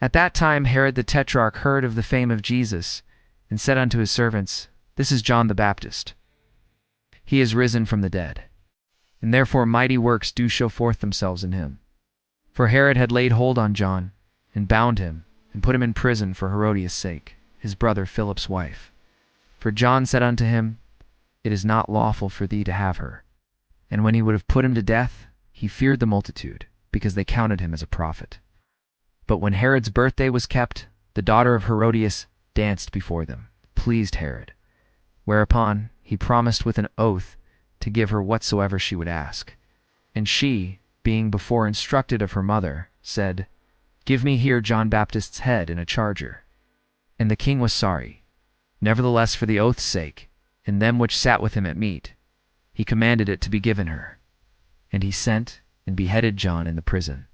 At that time Herod the Tetrarch heard of the fame of Jesus, and said unto his servants, This is John the Baptist. He is risen from the dead, and therefore mighty works do show forth themselves in him. For Herod had laid hold on John, and bound him, and put him in prison for Herodias' sake, his brother Philip's wife. For John said unto him, It is not lawful for thee to have her. And when he would have put him to death, he feared the multitude, because they counted him as a prophet. But when Herod's birthday was kept, the daughter of Herodias danced before them, pleased Herod. Whereupon he promised with an oath to give her whatsoever she would ask. And she, being before instructed of her mother, said, Give me here John Baptist's head in a charger. And the king was sorry. Nevertheless, for the oath's sake, and them which sat with him at meat, he commanded it to be given her. And he sent and beheaded John in the prison.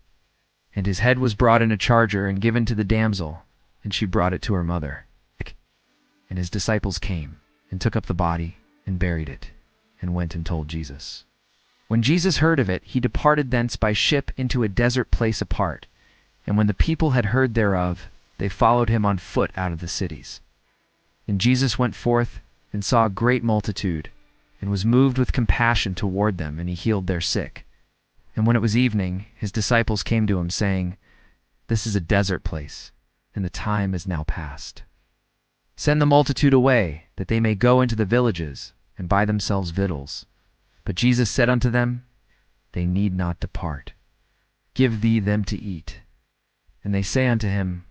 And his head was brought in a charger and given to the damsel, and she brought it to her mother. And his disciples came, and took up the body, and buried it, and went and told Jesus. When Jesus heard of it, he departed thence by ship into a desert place apart. And when the people had heard thereof, they followed him on foot out of the cities. And Jesus went forth, and saw a great multitude, and was moved with compassion toward them, and he healed their sick. And when it was evening, his disciples came to him, saying, This is a desert place, and the time is now past. Send the multitude away, that they may go into the villages, and buy themselves victuals. But Jesus said unto them, They need not depart. Give thee them to eat. And they say unto him,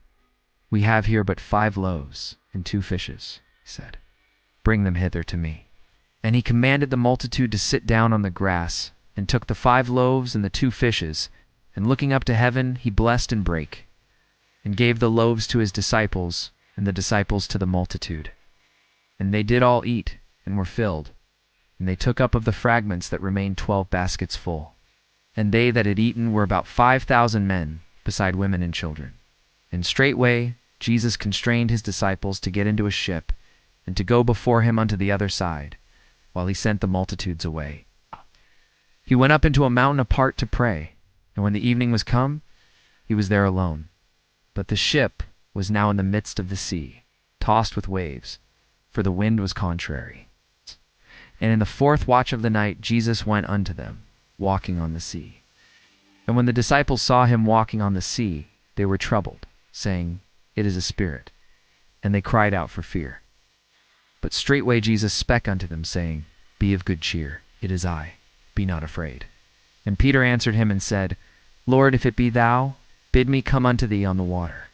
We have here but 5 loaves and 2 fishes. He said, Bring them hither to me. And he commanded the multitude to sit down on the grass, and took the 5 loaves and the 2 fishes, and looking up to heaven, he blessed and brake, and gave the loaves to his disciples, and the disciples to the multitude. And they did all eat, and were filled. And they took up of the fragments that remained 12 baskets full. And they that had eaten were about 5,000 men, beside women and children. And straightway Jesus constrained his disciples to get into a ship, and to go before him unto the other side, while he sent the multitudes away. He went up into a mountain apart to pray, and when the evening was come, he was there alone. But the ship was now in the midst of the sea, tossed with waves, for the wind was contrary. And in the 4th watch of the night Jesus went unto them, walking on the sea. And when the disciples saw him walking on the sea, they were troubled, saying, It is a spirit. And they cried out for fear. But straightway Jesus spake unto them, saying, Be of good cheer, it is I, be not afraid. And Peter answered him and said, Lord, if it be thou, bid me come unto thee on the water.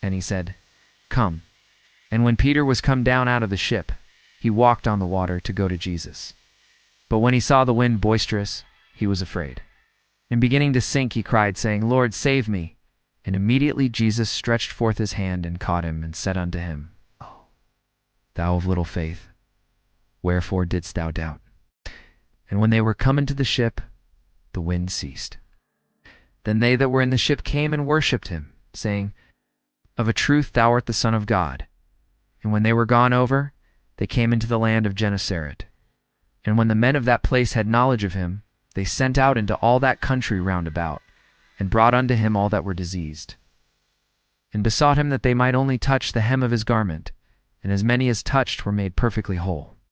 And he said, Come. And when Peter was come down out of the ship, he walked on the water to go to Jesus. But when he saw the wind boisterous, he was afraid. And beginning to sink, he cried, saying, Lord, save me. And immediately Jesus stretched forth his hand and caught him, and said unto him, Thou of little faith, wherefore didst thou doubt? And when they were come into the ship, the wind ceased. Then they that were in the ship came and worshipped him, saying, Of a truth thou art the Son of God. And when they were gone over, they came into the land of Gennesaret. And when the men of that place had knowledge of him, they sent out into all that country round about, and brought unto him all that were diseased, and besought him that they might only touch the hem of his garment, and as many as touched were made perfectly whole.